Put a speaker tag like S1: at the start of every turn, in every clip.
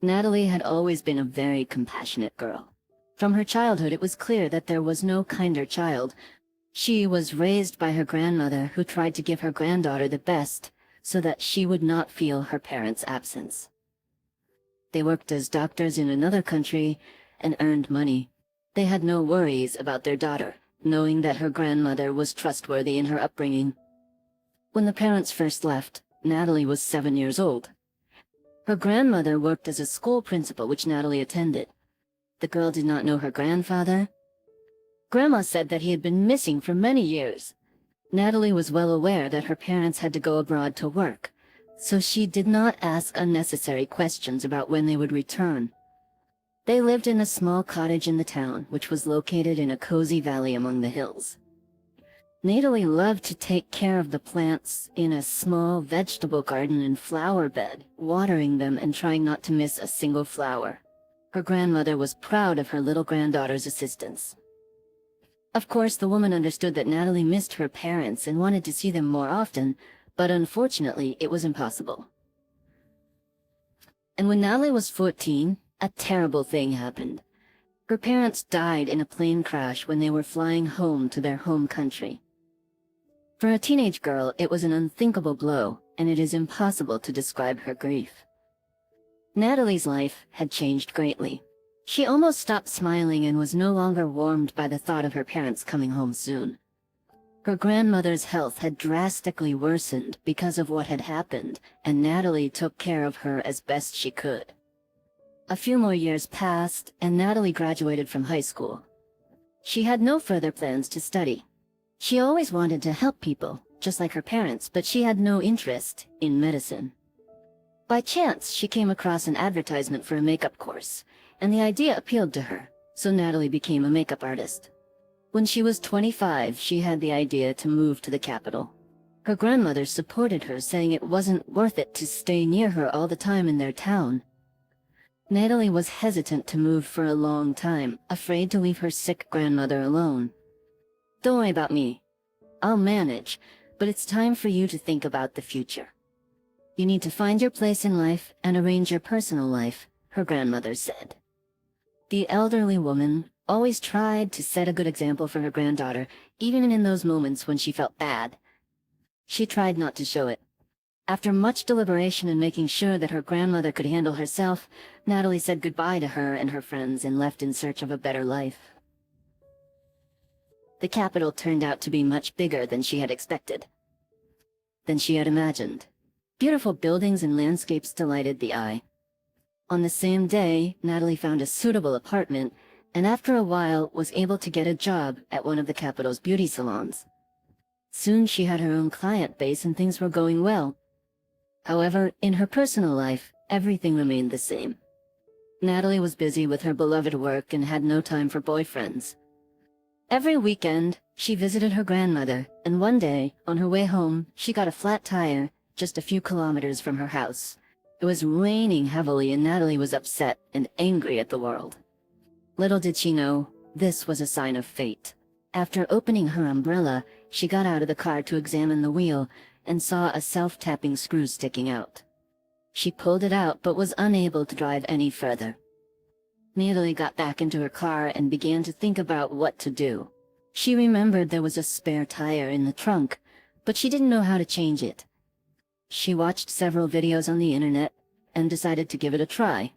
S1: Natalie had always been a very compassionate girl. From her childhood, it was clear that there was no kinder child. She was raised by her grandmother, who tried to give her granddaughter the best, so that she would not feel her parents' absence. They worked as doctors in another country and earned money. They had no worries about their daughter, knowing that her grandmother was trustworthy in her upbringing. When the parents first left, Natalie was 7 years old. Her grandmother worked as a school principal, which Natalie attended. The girl did not know her grandfather. Grandma said that he had been missing for many years. Natalie was well aware that her parents had to go abroad to work, so she did not ask unnecessary questions about when they would return. They lived in a small cottage in the town, which was located in a cozy valley among the hills. Natalie loved to take care of the plants in a small vegetable garden and flower bed, watering them and trying not to miss a single flower. Her grandmother was proud of her little granddaughter's assistance. Of course, the woman understood that Natalie missed her parents and wanted to see them more often, but unfortunately, it was impossible. And when Natalie was 14, a terrible thing happened. Her parents died in a plane crash when they were flying home to their home country. For a teenage girl, it was an unthinkable blow, and it is impossible to describe her grief. Natalie's life had changed greatly. She almost stopped smiling and was no longer warmed by the thought of her parents coming home soon. Her grandmother's health had drastically worsened because of what had happened, and Natalie took care of her as best she could. A few more years passed, and Natalie graduated from high school. She had no further plans to study. She always wanted to help people, just like her parents, but she had no interest in medicine. By chance, she came across an advertisement for a makeup course, and the idea appealed to her, so Natalie became a makeup artist. When she was 25, she had the idea to move to the capital. Her grandmother supported her, saying it wasn't worth it to stay near her all the time in their town. Natalie was hesitant to move for a long time, afraid to leave her sick grandmother alone. "Don't worry about me. I'll manage, but it's time for you to think about the future. You need to find your place in life and arrange your personal life," her grandmother said. The elderly woman always tried to set a good example for her granddaughter, even in those moments when she felt bad. She tried not to show it. After much deliberation and making sure that her grandmother could handle herself, Natalie said goodbye to her and her friends and left in search of a better life. The capital turned out to be much bigger than she had expected, than she had imagined. Beautiful buildings and landscapes delighted the eye. On the same day, Natalie found a suitable apartment, and after a while was able to get a job at one of the capital's beauty salons. Soon she had her own client base and things were going well. However, in her personal life, everything remained the same. Natalie was busy with her beloved work and had no time for boyfriends. Every weekend, she visited her grandmother, and one day, on her way home, she got a flat tire just a few kilometers from her house. It was raining heavily and Natalie was upset and angry at the world. Little did she know, this was a sign of fate. After opening her umbrella, she got out of the car to examine the wheel and saw a self-tapping screw sticking out. She pulled it out but was unable to drive any further. Natalie got back into her car and began to think about what to do. She remembered there was a spare tire in the trunk, but she didn't know how to change it. She watched several videos on the internet and decided to give it a try.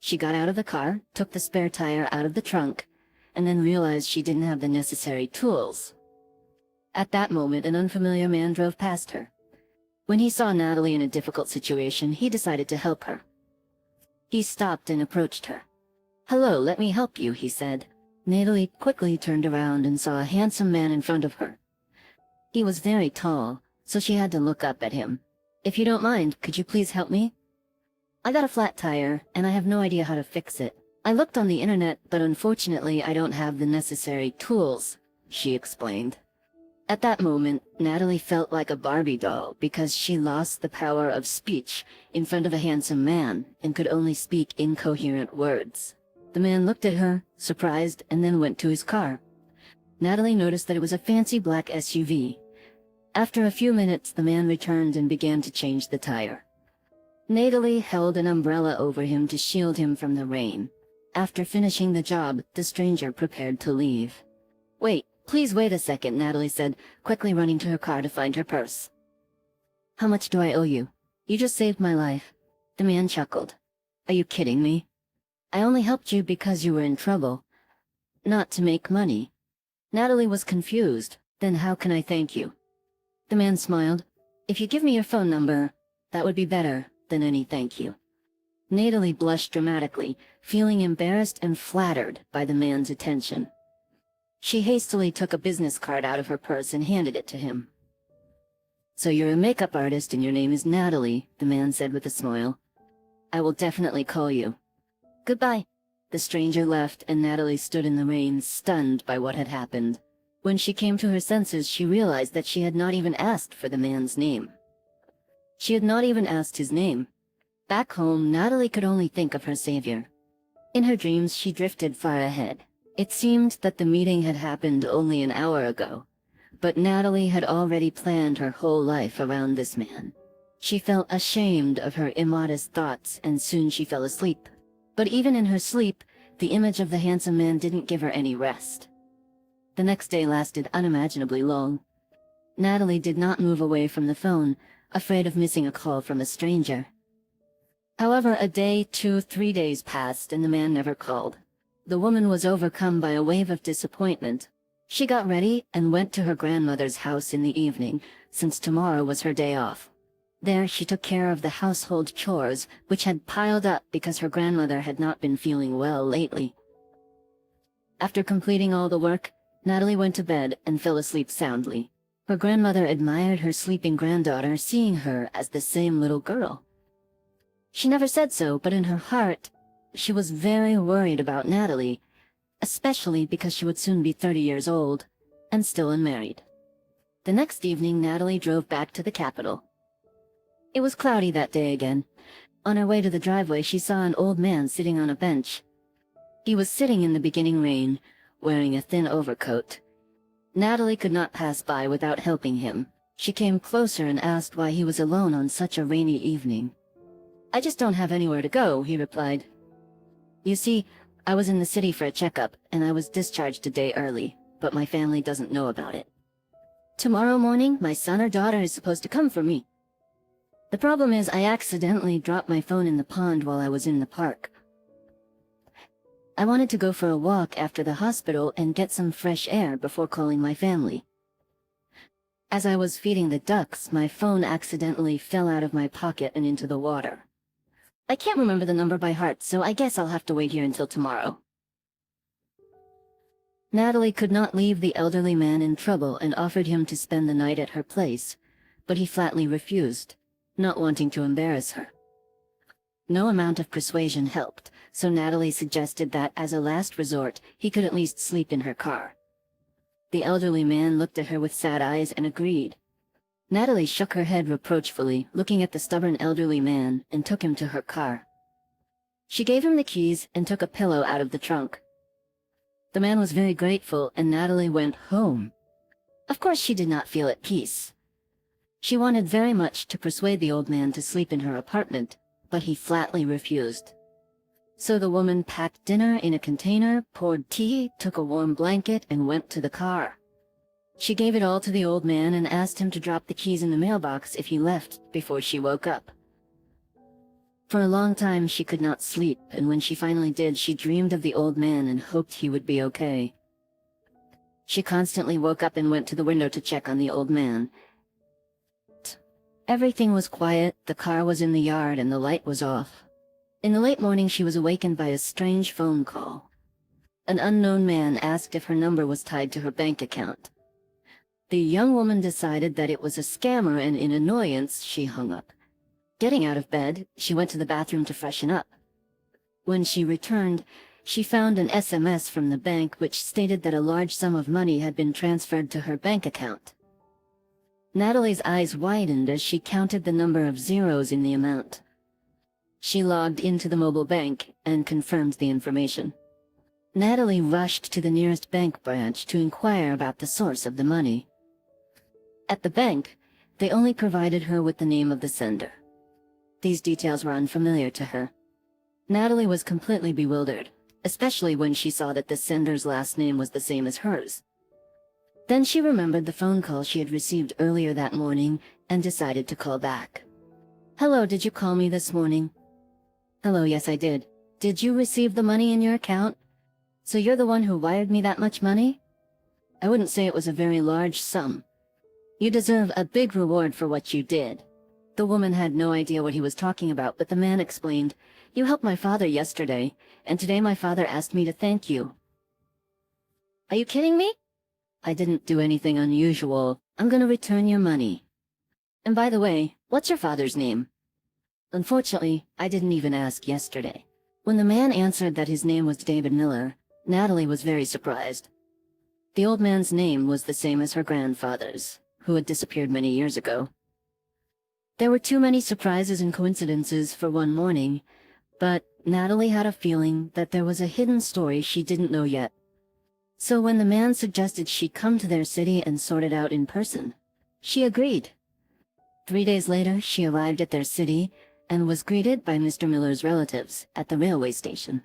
S1: She got out of the car, took the spare tire out of the trunk, and then realized she didn't have the necessary tools. At that moment, an unfamiliar man drove past her. When he saw Natalie in a difficult situation, he decided to help her. He stopped and approached her. "Hello, let me help you," he said. Natalie quickly turned around and saw a handsome man in front of her. He was very tall, so she had to look up at him. "If you don't mind, could you please help me? I got a flat tire, and I have no idea how to fix it. I looked on the internet, but unfortunately I don't have the necessary tools," she explained. At that moment, Natalie felt like a Barbie doll because she lost the power of speech in front of a handsome man and could only speak incoherent words. The man looked at her, surprised, and then went to his car. Natalie noticed that it was a fancy black SUV. After a few minutes, the man returned and began to change the tire. Natalie held an umbrella over him to shield him from the rain. After finishing the job, the stranger prepared to leave. "Wait, please wait a second," Natalie said, quickly running to her car to find her purse. "How much do I owe you? You just saved my life." The man chuckled. "Are you kidding me? I only helped you because you were in trouble, not to make money." Natalie was confused. "Then how can I thank you?" The man smiled. "If you give me your phone number, that would be better than any thank you." Natalie blushed dramatically, feeling embarrassed and flattered by the man's attention. She hastily took a business card out of her purse and handed it to him. "So you're a makeup artist and your name is Natalie," the man said with a smile. "I will definitely call you." "Goodbye." The stranger left and Natalie stood in the rain, stunned by what had happened. When she came to her senses, she realized that she had not even asked for the man's name. She had not even asked his name. Back home, Natalie could only think of her savior. In her dreams, she drifted far ahead. It seemed that the meeting had happened only an hour ago, but Natalie had already planned her whole life around this man. She felt ashamed of her immodest thoughts, and soon she fell asleep. But even in her sleep, the image of the handsome man didn't give her any rest. The next day lasted unimaginably long. Natalie did not move away from the phone, afraid of missing a call from a stranger. However, a day, 2, 3 days passed and the man never called. The woman was overcome by a wave of disappointment. She got ready and went to her grandmother's house in the evening, since tomorrow was her day off. There she took care of the household chores, which had piled up because her grandmother had not been feeling well lately. After completing all the work, Natalie went to bed and fell asleep soundly. Her grandmother admired her sleeping granddaughter, seeing her as the same little girl. She never said so, but in her heart, she was very worried about Natalie, especially because she would soon be 30 years old and still unmarried. The next evening, Natalie drove back to the capital. It was cloudy that day again. On her way to the driveway, she saw an old man sitting on a bench. He was sitting in the beginning rain, wearing a thin overcoat. Natalie could not pass by without helping him. She came closer and asked why he was alone on such a rainy evening. "I just don't have anywhere to go," he replied. "You see, I was in the city for a checkup, and I was discharged a day early, but my family doesn't know about it. Tomorrow morning, my son or daughter is supposed to come for me. The problem is I accidentally dropped my phone in the pond while I was in the park. I wanted to go for a walk after the hospital and get some fresh air before calling my family. As I was feeding the ducks, my phone accidentally fell out of my pocket and into the water. I can't remember the number by heart, so I guess I'll have to wait here until tomorrow." Natalie could not leave the elderly man in trouble and offered him to spend the night at her place, but he flatly refused, not wanting to embarrass her. No amount of persuasion helped, so Natalie suggested that, as a last resort, he could at least sleep in her car. The elderly man looked at her with sad eyes and agreed. Natalie shook her head reproachfully, looking at the stubborn elderly man, and took him to her car. She gave him the keys and took a pillow out of the trunk. The man was very grateful, and Natalie went home. Of course, she did not feel at peace. She wanted very much to persuade the old man to sleep in her apartment, but he flatly refused. So the woman packed dinner in a container, poured tea, took a warm blanket, and went to the car. She gave it all to the old man and asked him to drop the keys in the mailbox if he left before she woke up. For a long time she could not sleep, and when she finally did, she dreamed of the old man and hoped he would be okay. She constantly woke up and went to the window to check on the old man. Everything was quiet, the car was in the yard, and the light was off. In the late morning she was awakened by a strange phone call. An unknown man asked if her number was tied to her bank account. The young woman decided that it was a scammer, and in annoyance, she hung up. Getting out of bed, she went to the bathroom to freshen up. When she returned, she found an SMS from the bank which stated that a large sum of money had been transferred to her bank account. Natalie's eyes widened as she counted the number of zeros in the amount. She logged into the mobile bank and confirmed the information. Natalie rushed to the nearest bank branch to inquire about the source of the money. At the bank, they only provided her with the name of the sender. These details were unfamiliar to her. Natalie was completely bewildered, especially when she saw that the sender's last name was the same as hers. Then she remembered the phone call she had received earlier that morning and decided to call back. "Hello, did you call me this morning?" "Hello, yes I did. Did you receive the money in your account? So you're the one who wired me that much money? I wouldn't say it was a very large sum. You deserve a big reward for what you did." The woman had no idea what he was talking about, but the man explained, "You helped my father yesterday, and today my father asked me to thank you." "Are you kidding me?" "I didn't do anything unusual. I'm gonna return your money. And by the way, what's your father's name?" Unfortunately, I didn't even ask yesterday. When the man answered that his name was David Miller, Natalie was very surprised. The old man's name was the same as her grandfather's, who had disappeared many years ago. There were too many surprises and coincidences for one morning, but Natalie had a feeling that there was a hidden story she didn't know yet. So when the man suggested she come to their city and sort it out in person, she agreed. 3 days later, she arrived at their city and was greeted by Mr. Miller's relatives at the railway station.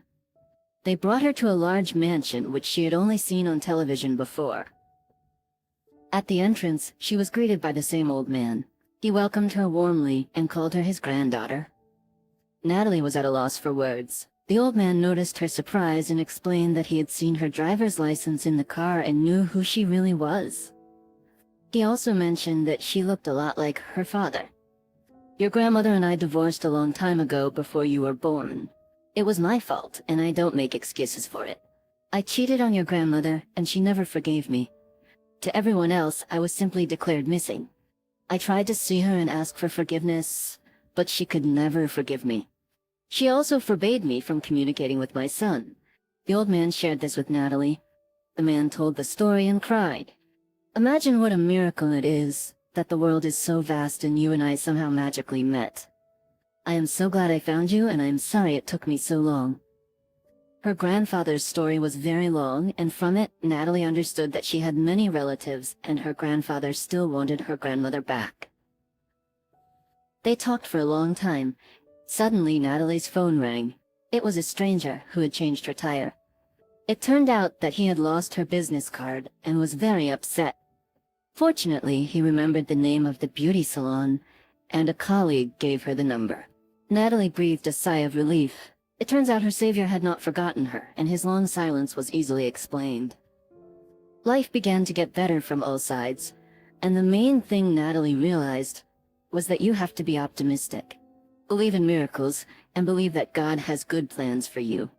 S1: They brought her to a large mansion which she had only seen on television before. At the entrance, she was greeted by the same old man. He welcomed her warmly and called her his granddaughter. Natalie was at a loss for words. The old man noticed her surprise and explained that he had seen her driver's license in the car and knew who she really was. He also mentioned that she looked a lot like her father. "Your grandmother and I divorced a long time ago before you were born. It was my fault, and I don't make excuses for it. I cheated on your grandmother, and she never forgave me. To everyone else, I was simply declared missing. I tried to see her and ask for forgiveness, but she could never forgive me. She also forbade me from communicating with my son." The old man shared this with Natalie. The man told the story and cried. "Imagine what a miracle it is that the world is so vast and you and I somehow magically met. I am so glad I found you, and I am sorry it took me so long." Her grandfather's story was very long, and from it, Natalie understood that she had many relatives and her grandfather still wanted her grandmother back. They talked for a long time. Suddenly, Natalie's phone rang. It was a stranger who had changed her tire. It turned out that he had lost her business card and was very upset. Fortunately, he remembered the name of the beauty salon, and a colleague gave her the number. Natalie breathed a sigh of relief. It turns out her savior had not forgotten her, and his long silence was easily explained. Life began to get better from all sides, and the main thing Natalie realized was that you have to be optimistic. Believe in miracles, and believe that God has good plans for you.